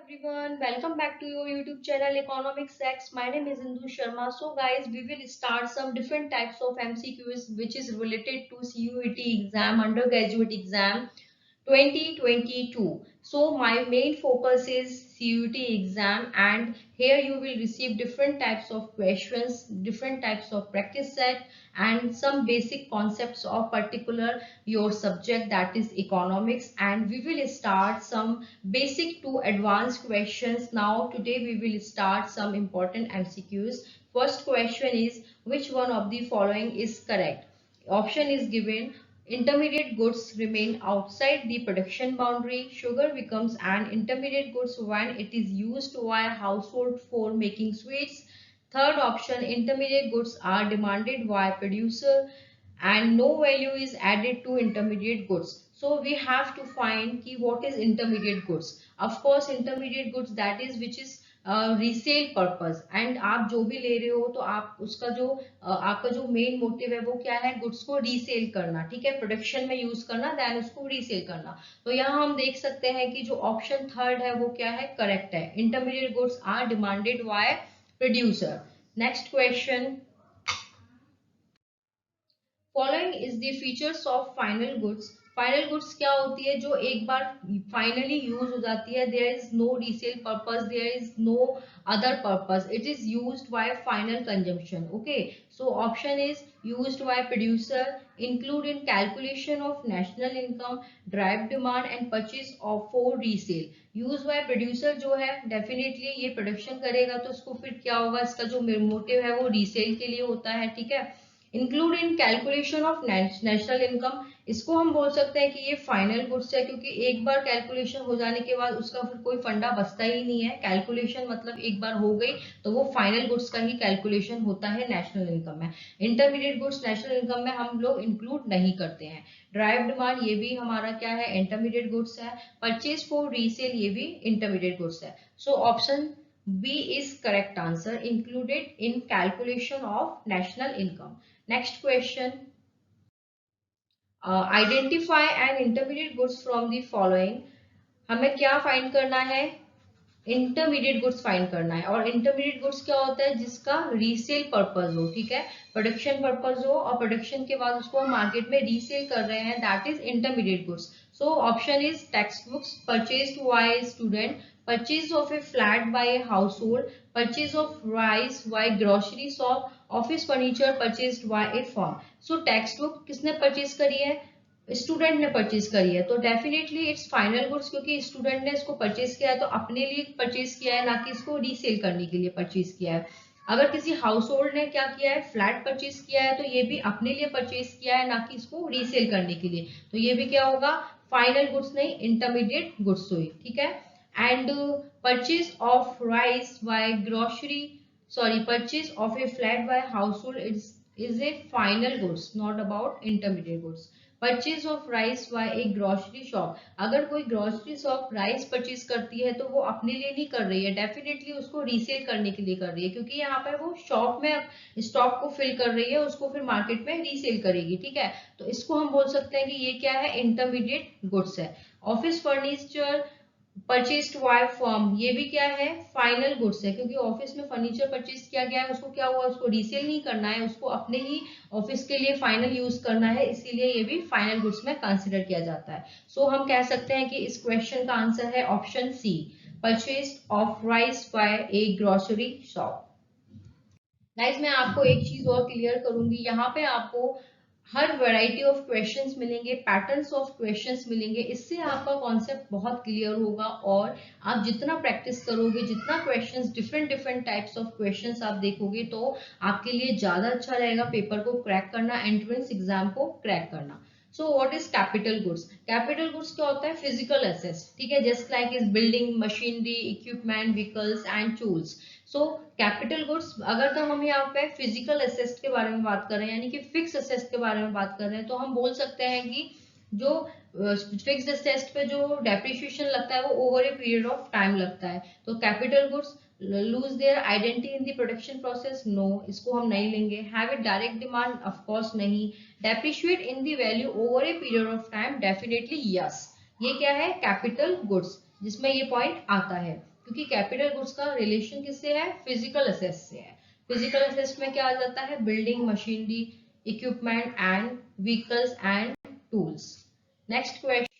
everyone, welcome back to your YouTube channel Economics X. My name is Indu Sharma. So guys, we will start some different types of MCQs which is related to CUET exam, undergraduate exam 2022. So my main focus is CUET exam, and here you will receive different types of questions, different types of practice set, and some basic concepts of particular your subject, that is economics. And we will start some basic to advanced questions. Now today we will start some important MCQs. First question is, which one of the following is correct? Option is given: intermediate goods remain outside the production boundary. Sugar becomes an intermediate goods when it is used by household for making sweets. Third option: intermediate goods are demanded by producer and no value is added to intermediate goods. So we have to find ki what is intermediate goods. Of course intermediate goods that is which is resale purpose, and आप जो भी ले रहे हो तो आप उसका जो आपका जो मेन मोटिव है वो क्या है, गुड्स को रीसेल करना, ठीक है, प्रोडक्शन में यूज करना, देन उसको रीसेल करना। तो यहाँ हम देख सकते हैं कि जो ऑप्शन थर्ड है वो क्या है, करेक्ट है। Intermediate goods are demanded by producer. Next question, following is the features of final goods. Final goods क्या होती है, जो एक बार फाइनली यूज हो जाती है, there is no resale purpose, there is no other purpose, it is used by final consumption. Okay, so option is used by producer, include in calculation of national income, drive demand and purchase of for resale. Use by producer जो है definitely ये production करेगा तो उसको फिर क्या होगा, इसका जो मोटिव है वो रीसेल के लिए होता है, ठीक है। Include in calculation of national income, इसको हम बोल सकते हैं कि ये फाइनल गुड्स है, क्योंकि एक बार कैलकुलेशन हो जाने के बाद उसका फिर कोई फंडा बचता ही नहीं है। कैलकुलेशन मतलब एक बार हो गई तो वो फाइनल गुड्स का ही कैलकुलेशन होता है नेशनल इनकम में। इंटरमीडिएट गुड्स नेशनल इनकम में हम लोग इंक्लूड नहीं करते हैं। ड्राइव डिमांड ये भी हमारा क्या है, इंटरमीडिएट गुड्स है। परचेज फॉर रीसेल ये भी इंटरमीडिएट गुड्स है। So option B is correct answer, included in calculation of national income. Next question, identify and intermediate goods from the following. हमें क्या फाइंड करना है, इंटरमीडिएट गुड्स फाइंड करना है। और इंटरमीडिएट गुड्स क्या होता है, जिसका रीसेल पर्पज हो, ठीक है, प्रोडक्शन पर्पज हो और प्रोडक्शन के बाद उसको हम मार्केट में रीसेल कर रहे हैं, that is intermediate goods. So option is text books purchased by student, purchase of a flat by a household, purchase of rice by grocery shop, office furniture purchased by a firm. So text book किसने purchase करी है, student ने purchase करी है, तो definitely it's final goods, क्योंकि student ने इसको परचेज किया है तो अपने लिए परचेज किया है, ना कि इसको रीसेल करने के लिए परचेज किया है। अगर किसी हाउस होल्ड ने क्या किया है, फ्लैट परचेज किया है, तो ये भी अपने लिए परचेज किया है, ना कि इसको रीसेल करने के लिए, तो ये भी क्या होगा, फाइनल गुड्स नहीं, इंटरमीडिएट गुड्स हुई, ठीक है। And purchase of rice by grocery, sorry, purchase of a flat by house hold is a final goods, not about intermediate goods. Purchase of rice by a grocery shop, अगर कोई grocery shop rice purchase करती है तो वो अपने लिए नहीं कर रही है, डेफिनेटली उसको रीसेल करने के लिए कर रही है, क्योंकि यहाँ पे वो शॉप में स्टॉक को फिल कर रही है, उसको फिर मार्केट में रीसेल करेगी, ठीक है। तो इसको हम बोल सकते हैं कि ये क्या है, इंटरमीडिएट गुड्स है। Office furniture purchase by firm, ये भी क्या है, फाइनल गुड्स है, क्योंकि ऑफिस में फर्नीचर परचेज किया गया है, उसको क्या हुआ, उसको रीसेल नहीं करना है, उसको अपने ही ऑफिस के लिए फाइनल यूज करना है, इसीलिए ये भी फाइनल गुड्स में कंसिडर किया जाता है। सो हम कह सकते हैं कि इस क्वेश्चन का आंसर है option C, purchase of rice by a grocery shop. Guys मैं आपको एक चीज और क्लियर करूंगी, यहाँ पे आपको हर वैरायटी ऑफ क्वेश्चंस मिलेंगे, पैटर्न्स ऑफ क्वेश्चंस मिलेंगे, इससे आपका कॉन्सेप्ट बहुत क्लियर होगा। और आप जितना प्रैक्टिस करोगे, जितना questions different different types of questions आप देखोगे, तो आपके लिए ज्यादा अच्छा रहेगा पेपर को क्रैक करना, एंट्रेंस एग्जाम को क्रैक करना। So what is capital goods? Capital goods क्या होता है, फिजिकल एसेट्स, ठीक है, just like is building, machinery, equipment, vehicles and tools. So capital goods, अगर तो हम यहाँ पे फिजिकल एसेट्स के बारे में बात कर रहे हैं, यानी कि फिक्स एसेट्स के बारे में बात कर रहे हैं, तो हम बोल सकते हैं कि जो फिक्स्ड एसेट्स पे जो डेप्रिसिएशन लगता है वो over a period of time लगता है। तो capital goods lose their identity in the production process, no, इसको हम नहीं लेंगे। Have a direct demand, of course नहीं। Depreciate in the value over a period of time, definitely yes, ये क्या है, कैपिटल गुड्स, जिसमें ये पॉइंट आता है। क्योंकि कैपिटल गुड्स का रिलेशन किससे है, फिजिकल असेट्स से है। फिजिकल असेट्स में क्या आ जाता है, building, machinery, equipment and vehicles and tools. Next question,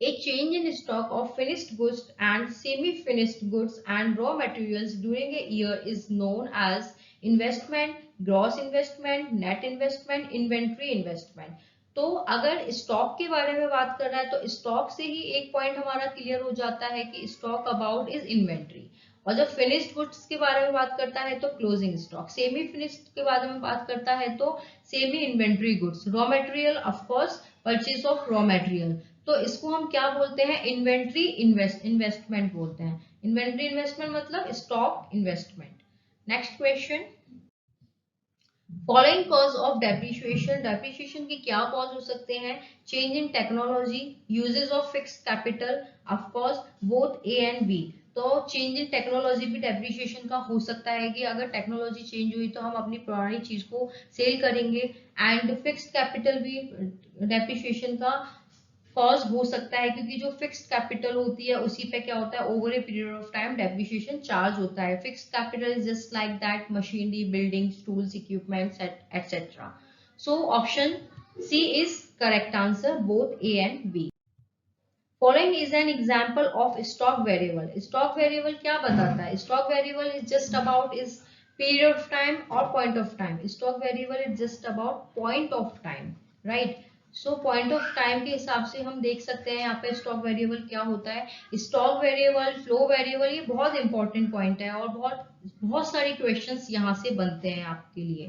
a change in stock of finished goods and semi-finished goods and raw materials during a year is known as investment, gross investment, net investment, inventory investment। तो अगर stock के बारे में बात कर रहा है तो स्टॉक से ही एक पॉइंट हमारा क्लियर हो जाता है कि स्टॉक अबाउट इज इन्वेंट्री। और जब फिनिश्ड गुड्स के बारे में बात करता है तो क्लोजिंग स्टॉक, सेमी फिनिश्ड के बारे में बात करता है तो semi inventory goods, raw material of course purchase of raw material. तो इसको हम क्या बोलते हैं, इन्वेंट्री इन्वेस्टमेंट बोलते हैं। इन्वेंट्री इन्वेस्टमेंट मतलब stock investment. Next question, following cause of depreciation, depreciation के क्या कॉज हो सकते हैं, change in technology, uses of fixed capital, of course both A and B. तो चेंज इन टेक्नोलॉजी भी डेप्रिसिएशन का हो सकता है कि अगर टेक्नोलॉजी चेंज हुई तो हम अपनी पुरानी चीज को सेल करेंगे। एंड फिक्स्ड कैपिटल भी डेप्रिसिएशन का कॉज हो सकता है, क्योंकि जो फिक्स्ड कैपिटल होती है उसी पे क्या होता है, over a period of time depreciation charge होता है। Fixed capital is just like that machinery, buildings, tools, equipments etcetera. So option C is correct answer, both A and B. Following is an example of stock variable. Stock variable क्या बताता है, stock variable is just about is period of time और point of time. Stock variable is just about point of time, right. So point of time के हिसाब से हम देख सकते हैं यहाँ पे स्टॉक वेरिएबल क्या होता है। स्टॉक वेरिएबल, फ्लो वेरिएबल, ये बहुत इंपॉर्टेंट पॉइंट है और बहुत सारे क्वेश्चंस यहाँ से बनते हैं आपके लिए।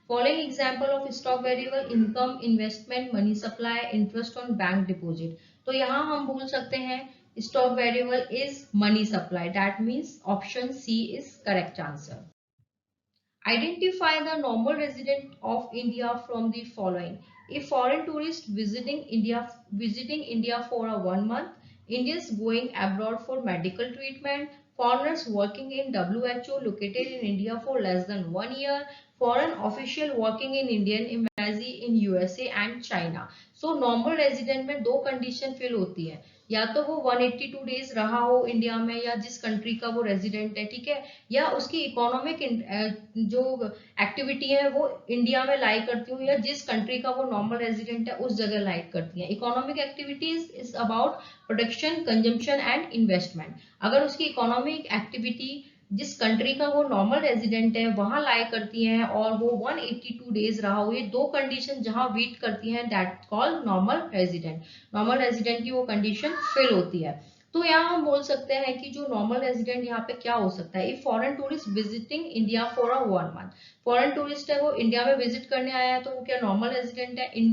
Following example of stock variable, income, investment, money supply, interest on bank deposit. तो यहाँ हम बोल सकते हैं stock variable is money supply, that means option C is correct answer. Identify the normal resident of India from the following. A foreign tourist visiting India for a 1 month, Indians going abroad for medical treatment, foreigners working in WHO located in India for less than 1 year, foreign official working in Indian embassy in USA and China. So normal resident में दो condition fill होती है, या तो वो 182 days रहा हो India में या जिस कंट्री का वो रेजिडेंट है, ठीक है, या उसकी इकोनॉमिक जो एक्टिविटी है वो इंडिया में लाई करती हूँ, या जिस कंट्री का वो नॉर्मल रेजिडेंट है उस जगह लाई करती है। Economic activities is about production, consumption and investment. अगर उसकी इकोनॉमिक एक्टिविटी जिस कंट्री का वो नॉर्मल रेजिडेंट है वहां लाई करती है और वो 182 डेज रहा हो, ये दो कंडीशन जहां मीट करती हैं, that call normal resident. Normal resident की वो कंडीशन फिल होती है। तो यहाँ हम बोल सकते हैं कि जो नॉर्मल रेजिडेंट यहाँ पे क्या हो सकता है, foreign tourist visiting India for a 1 month. Foreign tourist है, वो इंडिया में विजिट करने आया है, तो वो क्या नॉर्मल रेजिडेंट है,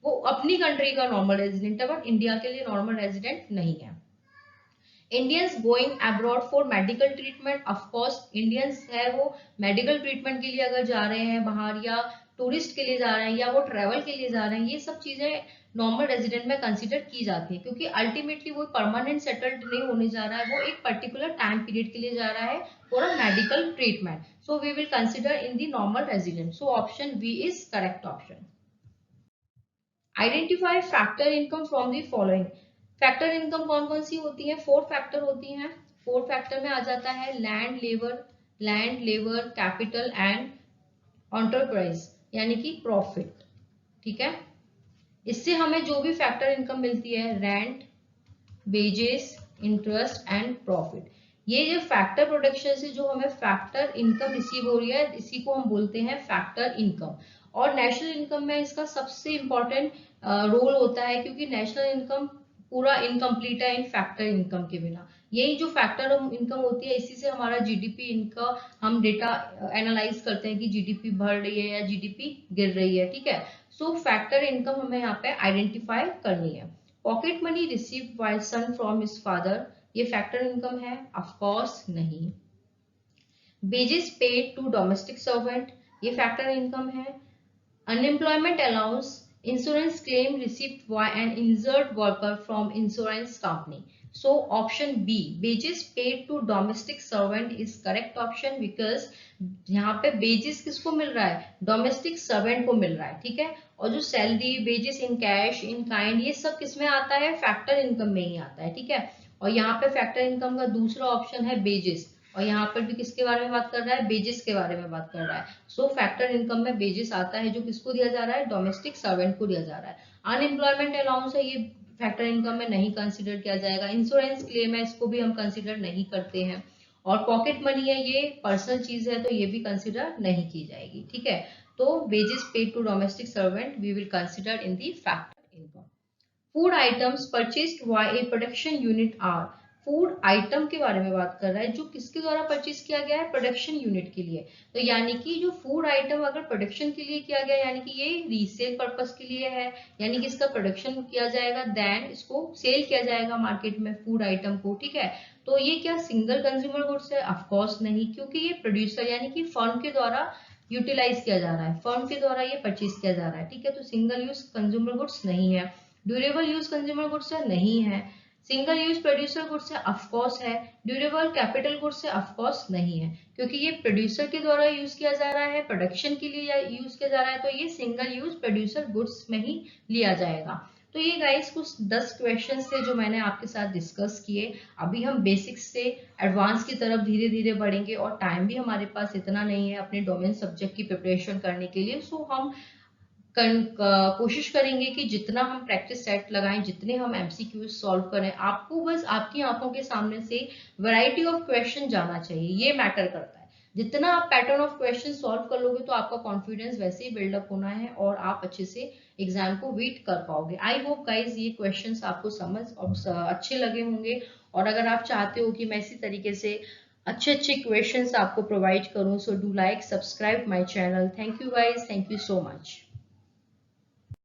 वो अपनी कंट्री का नॉर्मल रेजिडेंट है बट इंडिया के लिए नॉर्मल रेजिडेंट नहीं है। Indians going abroad for medical treatment, of course Indians है वो मेडिकल ट्रीटमेंट के लिए अगर जा रहे हैं बाहर, या टूरिस्ट के लिए जा रहे हैं, या वो ट्रेवल के लिए जा रहे हैं, ये सब चीजें नॉर्मल रेजिडेंट में कंसीडर की जाती है, क्योंकि अल्टीमेटली वो परमानेंट सेटल्ड नहीं होने जा रहा है, वो एक पर्टिकुलर टाइम पीरियड के लिए जा रहा है for a medical treatment. So we will consider in the normal resident. So option B is correct option. Identify factor income from the following. Factor income कौन कौन सी होती है, 4 फैक्टर होती हैं। 4 फैक्टर में आ जाता है land labour capital and enterprise, यानी कि प्रॉफिट, ठीक है। इससे हमें जो भी फैक्टर इनकम मिलती है, rent, wages, interest and profit, ये जो फैक्टर प्रोडक्शन से जो हमें फैक्टर इनकम रिसीव हो रही है, इसी को हम बोलते हैं फैक्टर इनकम। और नेशनल इनकम में इसका सबसे इंपॉर्टेंट रोल होता है, क्योंकि नेशनल इनकम पूरा इनकम्प्लीट है इन फैक्टर इनकम के बिना। यही जो फैक्टर इनकम होती है, इसी से हमारा जीडीपी इनका हम डेटा एनालाइज करते हैं कि जीडीपी बढ़ रही है या जीडीपी गिर रही है, ठीक है। सो फैक्टर इनकम हमें यहाँ पे आइडेंटिफाई करनी है। Pocket money received by son from his father, ये फैक्टर इनकम है, ऑफ कोर्स नहीं। Wages paid to domestic servant, ये फैक्टर इनकम है। Unemployment allowance, insurance claim received by an injured worker from insurance company. So option B, wages paid to domestic servant is correct option, because यहाँ पे wages किसको मिल रहा है, domestic servant को मिल रहा है, ठीक है। और जो salary, wages in cash, in kind, ये सब किसमें आता है, फैक्टर इनकम में ही आता है, ठीक है। और यहाँ पे फैक्टर इनकम का दूसरा ऑप्शन है बेजेस, और यहाँ पर भी किसके बारे में बात कर रहा है, बेजेस के बारे में बात कर रहा है। सो फैक्टर इनकम में बेजेस आता है जो किसको दिया जा रहा है, डोमेस्टिक सर्वेंट को दिया जा रहा है। अनएम्प्लॉयमेंट अलाउंस है, ये फैक्टर इनकम में नहीं कंसिडर किया जाएगा। इंश्योरेंस क्लेम है, इसको भी हम कंसिडर नहीं करते हैं। और पॉकेट मनी है, ये पर्सनल चीज है तो ये भी कंसिडर नहीं की जाएगी, ठीक है। तो wages paid to domestic servant we will consider in the factor income. Food items purchased by a production unit are, food item के बारे में बात कर रहा है जो किसके द्वारा परचेज किया गया है, प्रोडक्शन यूनिट के लिए। तो यानी कि जो फूड आइटम अगर प्रोडक्शन के लिए किया गया यानी कि ये रीसेल पर्पस के लिए है, यानी कि इसका प्रोडक्शन किया जाएगा देन इसको सेल किया जाएगा मार्केट में फूड आइटम को, ठीक है। तो ये क्या सिंगल कंज्यूमर गुड्स है, ऑफकोर्स नहीं, क्योंकि ये प्रोड्यूसर यानी कि फर्म के द्वारा यूटिलाइज किया जा रहा है, फर्म के द्वारा ये परचेज किया जा रहा है, ठीक है। तो सिंगल यूज कंज्यूमर गुड्स नहीं है। ड्यूरेबल यूज कंज्यूमर गुड्स है, नहीं है। सिंगल यूज प्रोड्यूसर गुड्स है, ऑफकोर्स है। ड्यूरेबल कैपिटल गुड्स है, ऑफकोर्स नहीं है, क्योंकि ये प्रोड्यूसर के द्वारा यूज किया जा रहा है, प्रोडक्शन के लिए यूज किया जा रहा है, तो ये सिंगल यूज प्रोड्यूसर गुड्स में ही लिया जाएगा। तो ये गाइस कुछ 10 क्वेश्चंस थे जो मैंने आपके साथ डिस्कस किए। अभी हम बेसिक्स से एडवांस की तरफ धीरे धीरे बढ़ेंगे और टाइम भी हमारे पास इतना नहीं है अपने डोमेन सब्जेक्ट की प्रिपरेशन करने के लिए। सो हम कोशिश करेंगे कि जितना हम प्रैक्टिस सेट लगाएं, जितने हम एमसीक्यूज सॉल्व करें, आपको बस आपकी आंखों के सामने से वैरायटी ऑफ क्वेश्चन जाना चाहिए, ये मैटर करता है। जितना आप पैटर्न ऑफ क्वेश्चन सॉल्व कर लोगे तो आपका कॉन्फिडेंस वैसे ही बिल्डअप होना है और आप अच्छे से एग्जाम को वीट कर पाओगे। आई होप गाइज ये क्वेश्चंस आपको समझ और अच्छे लगे होंगे। और अगर आप चाहते हो कि मैं इसी तरीके से अच्छे अच्छे क्वेश्चंस आपको प्रोवाइड करूं, so do like subscribe my channel. Thank you guys, thank you so much.